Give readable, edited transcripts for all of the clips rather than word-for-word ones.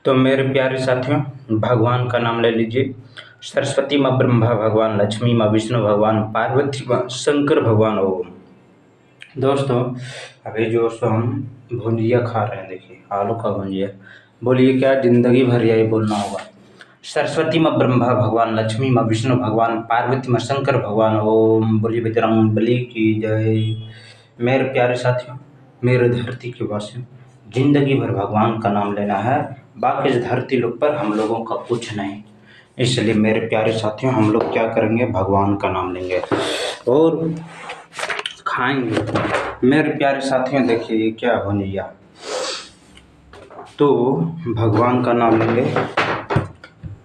तो मेरे प्यारे साथियों, भगवान का नाम ले लीजिए। सरस्वती माँ ब्रह्मा भगवान, लक्ष्मी माँ विष्णु भगवान, पार्वती माँ शंकर भगवान ओम। दोस्तों, अभी जो सो हम भुंजिया खा रहे हैं, देखिए आलू का भुंजिया। बोलिए क्या जिंदगी भर यही बोलना होगा? सरस्वती माँ ब्रह्मा भगवान, लक्ष्मी माँ विष्णु भगवान, पार्वती माँ शंकर भगवान ओम। बोलिए बजरंग बली की जय। मेरे प्यारे साथियों, मेरे धरती के वासियों, जिंदगी भर भगवान का नाम लेना है। बाकी इस धरती लोग पर हम लोगों का कुछ नहीं। इसलिए मेरे प्यारे साथियों, हम लोग क्या करेंगे? भगवान का नाम लेंगे और खाएंगे। मेरे प्यारे साथियों, देखिए ये क्या भुंजिया, तो भगवान का नाम लेंगे।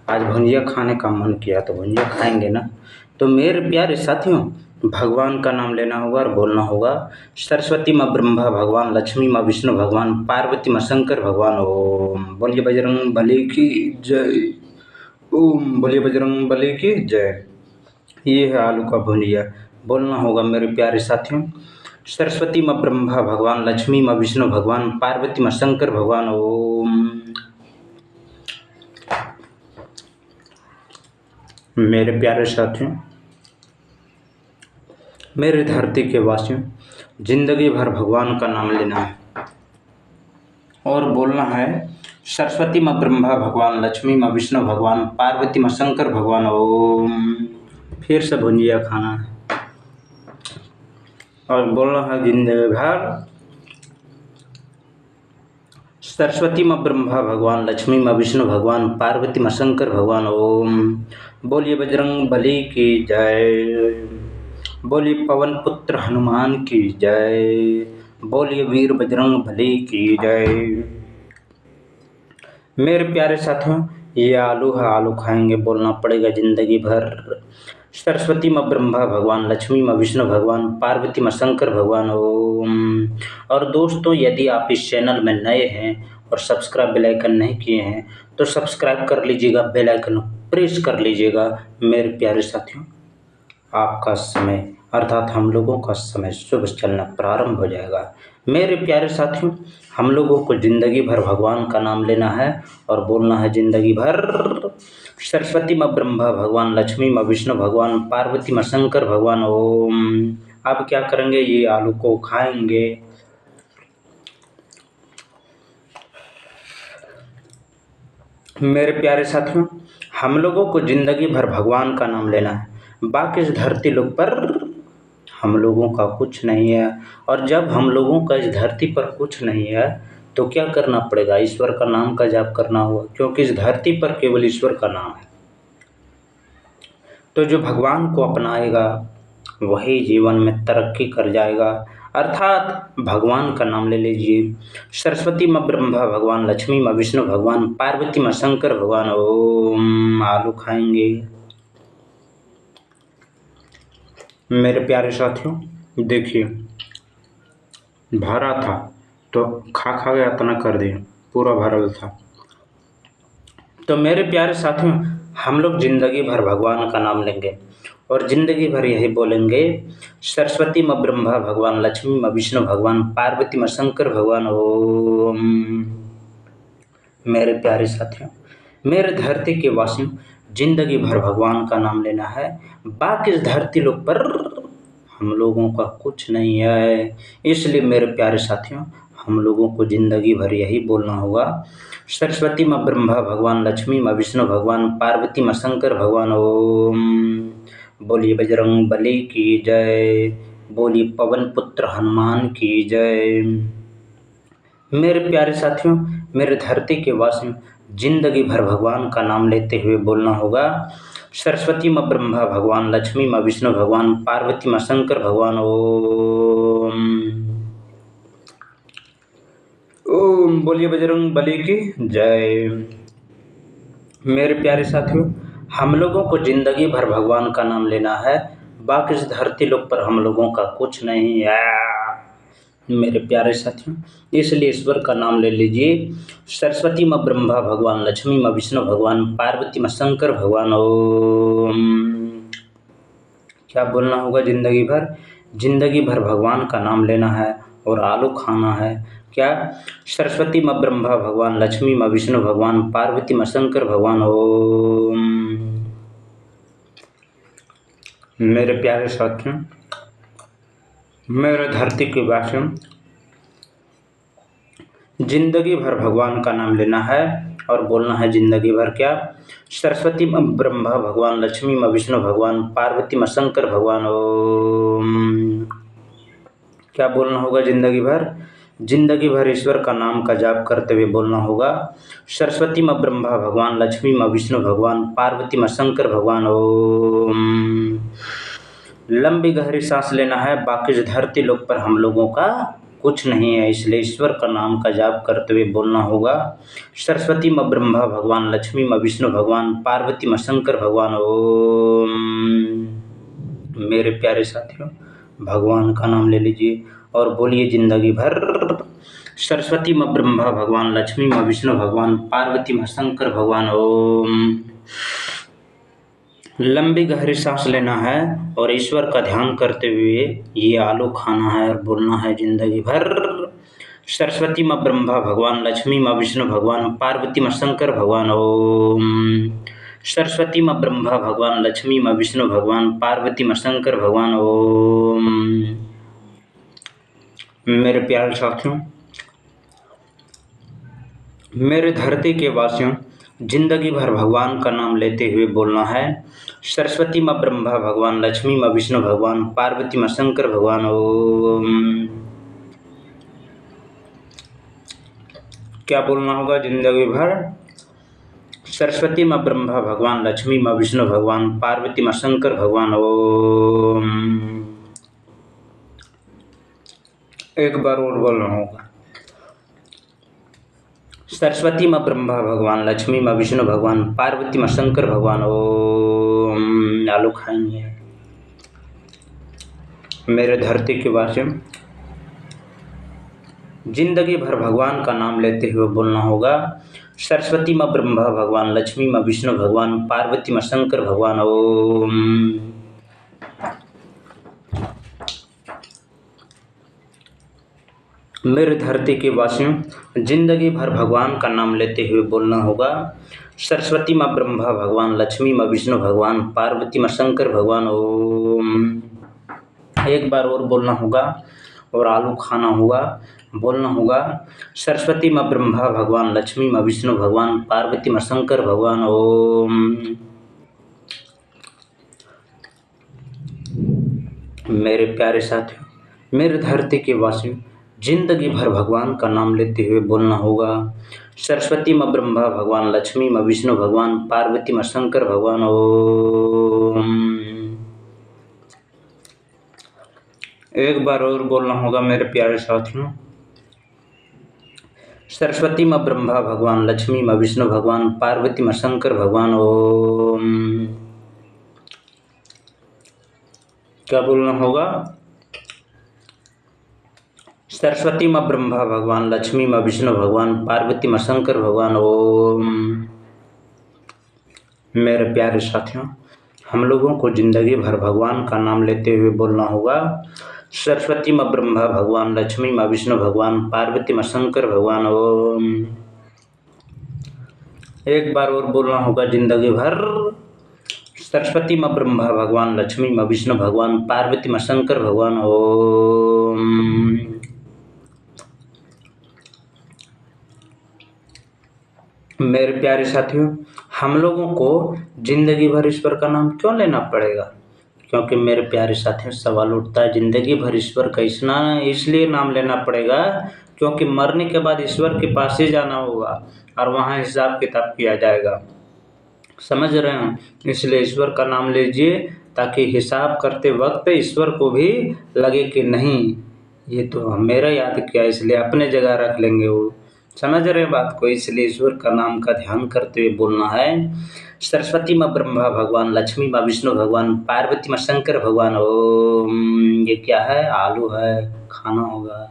आज भुंजिया खाने का मन किया तो भुंजिया खाएंगे ना। तो मेरे प्यारे साथियों, भगवान का नाम लेना होगा और बोलना होगा सरस्वती माँ ब्रह्मा भगवान, लक्ष्मी माँ विष्णु भगवान, पार्वती माँ शंकर भगवान ओम। बोलिए बजरंग बली की जय। ओम बोलिए बजरंग बली की जय। ये है आलू का भुंजिया। बोलना होगा मेरे प्यारे साथियों, सरस्वती माँ ब्रह्मा भगवान, लक्ष्मी माँ विष्णु भगवान, पार्वती माँ शंकर भगवान ओम। मेरे प्यारे साथियों, मेरे धरती के वासियों, जिंदगी भर भगवान का नाम लेना है और बोलना है सरस्वती माँ ब्रह्मा भगवान, लक्ष्मी माँ विष्णु भगवान, पार्वती माँ शंकर भगवान ओम। फिर से भुंजिया खाना है और बोलना है जिंदगी भर सरस्वती माँ ब्रह्मा भगवान, लक्ष्मी माँ विष्णु भगवान, पार्वती माँ शंकर भगवान ओम। बोलिए बजरंग बली की जय। बोलिए पवन पुत्र हनुमान की जय। बोलिए वीर बजरंग बली की जय। मेरे प्यारे साथियों, ये आलू है, आलू खाएंगे, बोलना पड़ेगा जिंदगी भर सरस्वती माँ ब्रह्मा भगवान, लक्ष्मी माँ विष्णु भगवान, पार्वती माँ शंकर भगवान ओम। और दोस्तों, यदि आप इस चैनल में नए हैं और सब्सक्राइब बेल आइकन नहीं किए हैं तो सब्सक्राइब कर लीजिएगा, बेल आइकन प्रेस कर लीजिएगा। मेरे प्यारे साथियों, आपका समय अर्थात हम लोगों का समय शुभ चलना प्रारंभ हो जाएगा। मेरे प्यारे साथियों, हम लोगों को ज़िंदगी भर भगवान का नाम लेना है और बोलना है जिंदगी भर सरस्वती माँ ब्रह्मा भगवान, लक्ष्मी माँ विष्णु भगवान, पार्वती माँ शंकर भगवान ओम। अब क्या करेंगे? ये आलू को खाएंगे। मेरे प्यारे साथियों, हम लोगों को ज़िंदगी भर भगवान का नाम लेना है। बाकी इस धरती लोग पर हम लोगों का कुछ नहीं है। और जब हम लोगों का इस धरती पर कुछ नहीं है तो क्या करना पड़ेगा? ईश्वर का नाम का जाप करना होगा, क्योंकि इस धरती पर केवल ईश्वर का नाम है। तो जो भगवान को अपनाएगा वही जीवन में तरक्की कर जाएगा। अर्थात भगवान का नाम ले लीजिए। सरस्वती माँ ब्रह्मा भगवान, लक्ष्मी माँ विष्णु भगवान, पार्वती माँ शंकर भगवान ओम। आलू खाएंगे। मेरे प्यारे साथियों, देखिए भरा था तो खा खा के इतना कर दिया, पूरा भरल था। तो मेरे प्यारे साथियों, हम लोग जिंदगी भर भगवान का नाम लेंगे और जिंदगी भर यही बोलेंगे सरस्वती माँ ब्रह्मा भगवान, लक्ष्मी माँ विष्णु भगवान, पार्वती माँ शंकर भगवान ओम। मेरे प्यारे साथियों, मेरे धरती के वासियों, जिंदगी भर भगवान का नाम लेना है। बाकी इस धरती लोग पर हम लोगों का कुछ नहीं है। इसलिए मेरे प्यारे साथियों, हम लोगों को जिंदगी भर यही बोलना होगा सरस्वती माँ ब्रह्मा भगवान, लक्ष्मी माँ विष्णु भगवान, पार्वती माँ शंकर भगवान ओम। बोलिए बजरंग बली की जय। बोलिए पवन पुत्र हनुमान की जय। मेरे प्यारे साथियों, मेरे धरती के वासियों, जिंदगी भर भगवान का नाम लेते हुए बोलना होगा सरस्वती माँ ब्रह्मा भगवान, लक्ष्मी माँ विष्णु भगवान, पार्वती माँ शंकर भगवान ओम। ओम बोलिए बजरंग बली की जय। मेरे प्यारे साथियों, हम लोगों को जिंदगी भर भगवान का नाम लेना है। बाकी इस धरती लोग पर हम लोगों का कुछ नहीं है। मेरे प्यारे साथियों, इसलिए ईश्वर का नाम ले लीजिए सरस्वती माँ ब्रह्मा भगवान, लक्ष्मी माँ विष्णु भगवान, पार्वती माँ शंकर भगवान ओम। क्या बोलना होगा? जिंदगी भर भगवान का नाम लेना है और आलू खाना है, क्या? सरस्वती माँ ब्रह्मा भगवान, लक्ष्मी माँ विष्णु भगवान, पार्वती माँ शंकर भगवान। ओम। मेरे प्यारे साथियों, मेरे धरती के वासियों, जिंदगी भर भगवान का नाम लेना है और बोलना है जिंदगी भर क्या? सरस्वती माँ ब्रह्मा भगवान, लक्ष्मी माँ विष्णु भगवान, पार्वती माँ शंकर भगवान। ओम। क्या बोलना होगा जिंदगी भर? जिंदगी भर ईश्वर का नाम का जाप करते हुए बोलना होगा, सरस्वती माँ ब्रह्मा भगवान, लक्ष्मी माँ विष्णु भगवान, पार्वती माँ शंकर भगवान। ओम। लंबी गहरी सांस लेना है, बाकी इस धरती लोक पर हम लोगों का कुछ नहीं है, इसलिए ईश्वर का नाम का जाप करते हुए बोलना होगा, सरस्वती माँ ब्रह्मा भगवान, लक्ष्मी माँ विष्णु भगवान, पार्वती माँ शंकर भगवान। ओम। मेरे प्यारे साथियों, भगवान का नाम ले लीजिए और बोलिए जिंदगी भर, सरस्वती माँ ब्रह्मा भगवान, लक्ष्मी माँ विष्णु भगवान, पार्वती माँ शंकर भगवान। ओम। लंबी गहरी सांस लेना है और ईश्वर का ध्यान करते हुए ये आलू खाना है और बोलना है जिंदगी भर, सरस्वती माँ ब्रह्मा भगवान, लक्ष्मी माँ विष्णु भगवान, पार्वती माँ शंकर भगवान। ओम। सरस्वती माँ ब्रह्मा भगवान, लक्ष्मी माँ विष्णु भगवान, पार्वती माँ शंकर भगवान। ओम। मेरे प्यारे साथियों, मेरे धरती के वासियों, जिंदगी भर भगवान का नाम लेते हुए बोलना है, सरस्वती माँ ब्रह्मा भगवान, लक्ष्मी माँ विष्णु भगवान, पार्वती माँ शंकर भगवान। ओम। क्या बोलना होगा जिंदगी भर? सरस्वती माँ ब्रह्मा भगवान, लक्ष्मी माँ विष्णु भगवान, पार्वती माँ शंकर भगवान। ओम। एक बार और बोलना होगा, सरस्वती माँ ब्रह्मा भगवान, लक्ष्मी माँ विष्णु भगवान, पार्वती माँ शंकर भगवान। ओम। आलू खाएंगे। मेरे धरती के वासियों, जिंदगी भर भगवान का नाम लेते हुए बोलना होगा, सरस्वती माँ ब्रह्मा भगवान, लक्ष्मी माँ विष्णु भगवान, पार्वती माँ शंकर भगवान। ओम। मेरे धरती के वासियों, जिंदगी भर भगवान का नाम लेते हुए बोलना होगा, सरस्वती माँ ब्रह्मा भगवान, लक्ष्मी माँ विष्णु भगवान, पार्वती माँ शंकर भगवान। ओम। एक बार और बोलना होगा और आलू खाना होगा, बोलना होगा, सरस्वती माँ ब्रह्मा भगवान, लक्ष्मी माँ विष्णु भगवान, पार्वती माँ शंकर भगवान। ओम। मेरे प्यारे साथियों, मेरे धरती के वासियों, जिंदगी भर भगवान का नाम लेते हुए बोलना होगा, सरस्वती माँ ब्रह्मा भगवान, लक्ष्मी माँ विष्णु भगवान, पार्वती माँ शंकर भगवान। ओम। एक बार और बोलना होगा मेरे प्यारे साथियों, सरस्वती माँ ब्रह्मा भगवान, लक्ष्मी माँ विष्णु भगवान, पार्वती माँ शंकर भगवान। ओम। क्या बोलना होगा? सरस्वती माँ ब्रह्मा भगवान, लक्ष्मी माँ विष्णु भगवान, पार्वती माँ शंकर भगवान। ओम। मेरे प्यारे साथियों, हम लोगों को जिंदगी भर भगवान का नाम लेते हुए बोलना होगा, सरस्वती माँ ब्रह्मा भगवान, लक्ष्मी माँ विष्णु भगवान, पार्वती माँ शंकर भगवान। ओम। एक बार और बोलना होगा जिंदगी भर, सरस्वती माँ ब्रह्मा भगवान, लक्ष्मी माँ विष्णु भगवान, पार्वती माँ शंकर भगवान। ओम। मेरे प्यारे साथियों, हम लोगों को जिंदगी भर ईश्वर का नाम क्यों लेना पड़ेगा? क्योंकि मेरे प्यारे साथियों, सवाल उठता है, जिंदगी भर ईश्वर का इसलिए नाम लेना पड़ेगा क्योंकि मरने के बाद ईश्वर के पास ही जाना होगा और वहाँ हिसाब किताब किया जाएगा। समझ रहे हैं? इसलिए ईश्वर का नाम लीजिए ताकि हिसाब करते वक्त ईश्वर को भी लगे कि नहीं, ये तो मेरा याद किया, इसलिए अपने जगह रख लेंगे वो। समझ रहे हैं बात को? इसलिए ईश्वर का नाम का ध्यान करते हुए बोलना है, सरस्वती माँ ब्रह्मा भगवान, लक्ष्मी माँ विष्णु भगवान, पार्वती माँ शंकर भगवान। ओम। ये क्या है? आलू है, खाना होगा।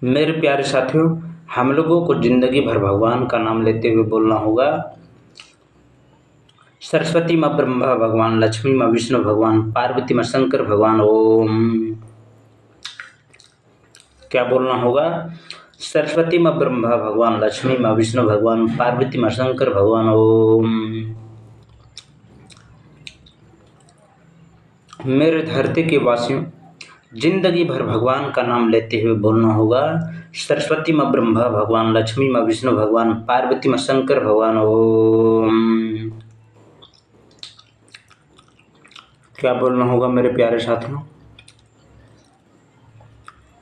मेरे प्यारे साथियों, हम लोगों को जिंदगी भर भगवान का नाम लेते हुए बोलना होगा, सरस्वती माँ ब्रह्मा भगवान, लक्ष्मी माँ विष्णु भगवान, पार्वती माँ शंकर भगवान। ओम। क्या बोलना होगा? सरस्वती माँ ब्रह्मा भगवान, लक्ष्मी माँ विष्णु भगवान, पार्वती माँ शंकर भगवान। ओम। मेरे धरती के वासियों, जिंदगी भर भगवान का नाम लेते हुए बोलना होगा सरस्वती माँ ब्रह्मा भगवान, लक्ष्मी माँ विष्णु भगवान, पार्वती माँ शंकर भगवान। ओम। क्या बोलना होगा मेरे प्यारे साथियों?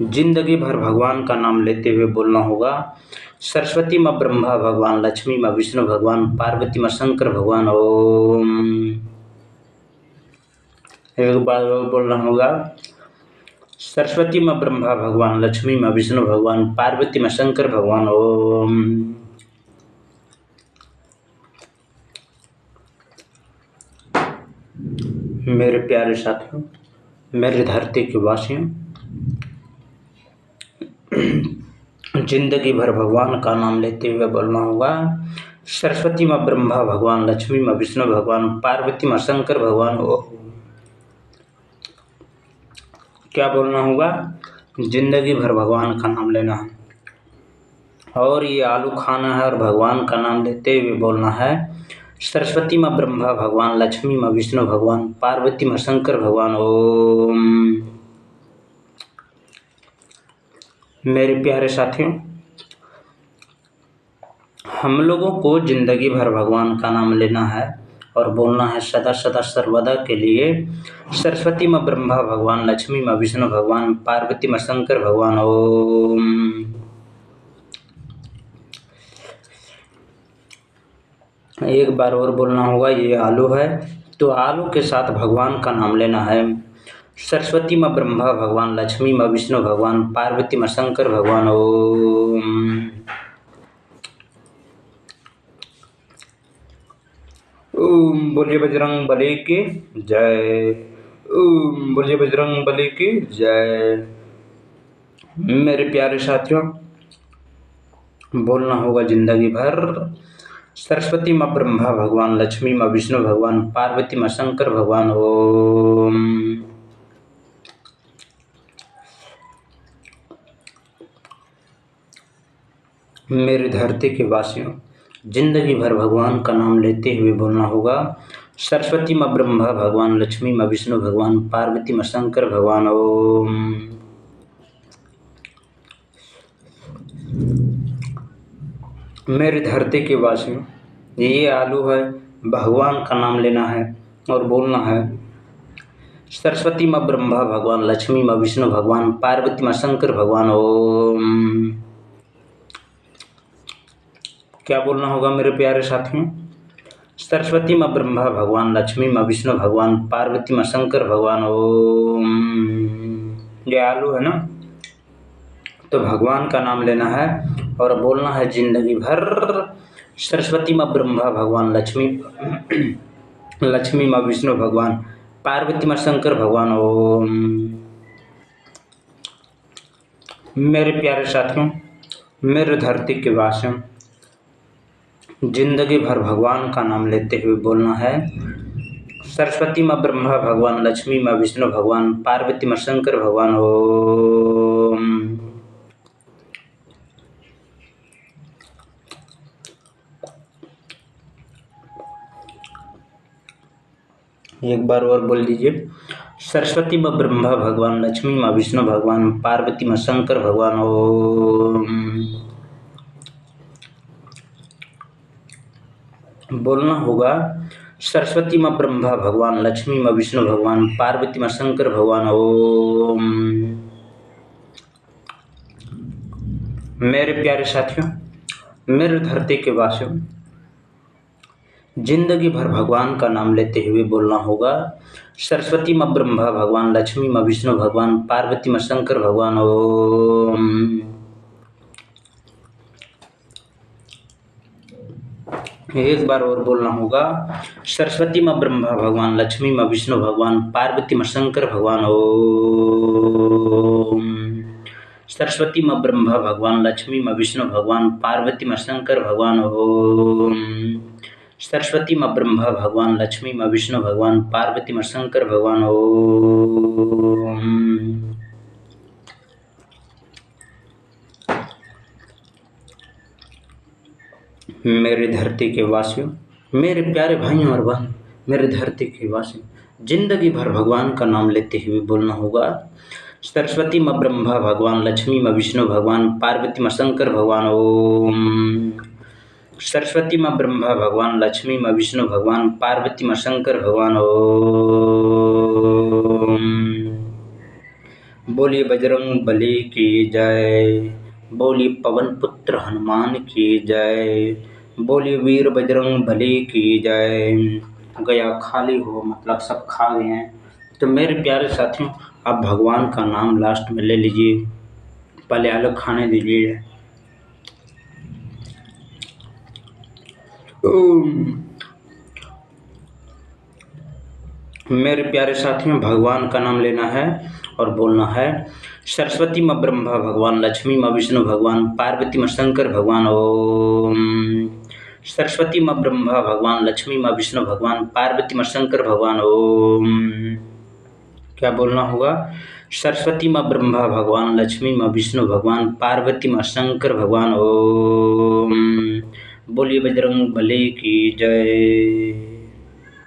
जिंदगी भर भगवान का नाम लेते हुए बोलना होगा सरस्वती माँ ब्रह्मा भगवान, लक्ष्मी माँ विष्णु भगवान, पार्वती माँ शंकर भगवान। ओम। एक बार और बोलना होगा सरस्वती माँ ब्रह्मा भगवान, लक्ष्मी माँ विष्णु भगवान, पार्वती माँ शंकर भगवान। ओम। मेरे प्यारे साथियों, मेरे धरती के वासियों, जिंदगी भर भगवान का नाम लेते हुए बोलना होगा सरस्वती माँ ब्रह्मा भगवान, लक्ष्मी माँ विष्णु भगवान, पार्वती माँ शंकर भगवान। क्या बोलना होगा? जिंदगी भर भगवान का नाम लेना है और ये आलू खाना है और भगवान का नाम लेते हुए बोलना है सरस्वती माँ ब्रह्मा भगवान, लक्ष्मी माँ विष्णु भगवान, पार्वती माँ शंकर भगवान। ओम। मेरे प्यारे साथियों, हम लोगों को जिंदगी भर भगवान का नाम लेना है और बोलना है सदा सदा सर्वदा के लिए सरस्वती माँ ब्रह्मा भगवान, लक्ष्मी माँ विष्णु भगवान, पार्वती माँ शंकर भगवान। ओम। एक बार और बोलना होगा ये आलू है तो आलू के साथ भगवान का नाम लेना है सरस्वती माँ ब्रह्मा भगवान, लक्ष्मी माँ विष्णु भगवान, पार्वती माँ शंकर भगवान। ओम। ओम बोलिए बजरंग बली की जय। ओम बोलिए बजरंग बली की जय। मेरे प्यारे साथियों, बोलना होगा जिंदगी भर सरस्वती माँ ब्रह्मा भगवान, लक्ष्मी माँ विष्णु भगवान, पार्वती माँ शंकर भगवान। ओम। मेरे धरती के वासियों, जिंदगी भर भगवान का नाम लेते हुए बोलना होगा सरस्वती माँ ब्रह्मा भगवान, लक्ष्मी माँ विष्णु भगवान, पार्वती माँ शंकर भगवान। ओम। मेरे धरती के वासियों, ये आलू है, भगवान का नाम लेना है और बोलना है सरस्वती माँ ब्रह्मा भगवान, लक्ष्मी माँ विष्णु भगवान, पार्वती माँ शंकर भगवान। ओम। क्या बोलना होगा मेरे प्यारे साथियों? सरस्वती माँ ब्रह्मा भगवान, लक्ष्मी माँ विष्णु भगवान, पार्वती माँ शंकर भगवान। ओम। ये आलू है ना, तो भगवान का नाम लेना है और बोलना है जिंदगी भर सरस्वती माँ ब्रह्मा भगवान, लक्ष्मी माँ विष्णु भगवान, पार्वती माँ शंकर भगवान। ओम। मेरे प्यारे साथियों, मेरे धरती के वासियों, जिंदगी भर भगवान का नाम लेते हुए बोलना है सरस्वती माँ ब्रह्मा भगवान, लक्ष्मी माँ विष्णु भगवान, पार्वती माँ शंकर भगवान। ओम। एक बार और बोल दीजिए सरस्वती माँ ब्रह्मा भगवान, लक्ष्मी माँ विष्णु भगवान, पार्वती माँ शंकर भगवान। ओम। बोलना होगा सरस्वती माँ ब्रह्मा भगवान, लक्ष्मी माँ विष्णु भगवान, पार्वती माँ शंकर भगवान। ओम। मेरे प्यारे साथियों, मेरे धरती के वासियों, जिंदगी भर भगवान का नाम लेते हुए बोलना होगा सरस्वती माँ ब्रह्मा भगवान, लक्ष्मी माँ विष्णु भगवान, पार्वती माँ शंकर भगवान। ओम। एक बार और बोलना होगा सरस्वती माँ ब्रह्मा भगवान, लक्ष्मी माँ विष्णु भगवान, पार्वती माँ शंकर भगवान। ओम। सरस्वती माँ ब्रह्मा भगवान, लक्ष्मी माँ विष्णु भगवान, पार्वती माँ शंकर भगवान। ओम। सरस्वती माँ ब्रह्मा भगवान, लक्ष्मी माँ विष्णु भगवान, पार्वती माँ शंकर भगवान। ओम। मेरी धरती के वासियों, मेरे प्यारे भाइयों और बहन, मेरे धरती के वासियों, जिंदगी भर भगवान का नाम लेते हुए बोलना होगा। सरस्वती माँ ब्रह्मा भगवान, लक्ष्मी माँ विष्णु भगवान, पार्वती माँ शंकर भगवान। ओम। सरस्वती माँ ब्रह्मा भगवान, लक्ष्मी माँ विष्णु भगवान, पार्वती माँ शंकर भगवान। ओम। बोलिए बजरंग बली की जय, बोलिए पवन पुत्र हनुमान की जय, बोलिए वीर बजरंग बली की जय। गया खाली हो मतलब सब खा गए हैं। तो मेरे प्यारे साथियों, आप भगवान का नाम लास्ट में ले लीजिए, पहले अलग खाने दीजिए। मेरे प्यारे साथियों, भगवान का नाम लेना है और बोलना है। सरस्वती माँ ब्रह्मा भगवान, लक्ष्मी माँ विष्णु भगवान, पार्वती माँ शंकर भगवान। ओम। सरस्वती माँ ब्रह्मा भगवान, लक्ष्मी माँ विष्णु भगवान, पार्वती माँ शंकर भगवान। ओम। क्या बोलना होगा? सरस्वती माँ ब्रह्मा भगवान, लक्ष्मी माँ विष्णु भगवान, पार्वती माँ शंकर भगवान। ओम। बोलिए बजरंग बली की जय।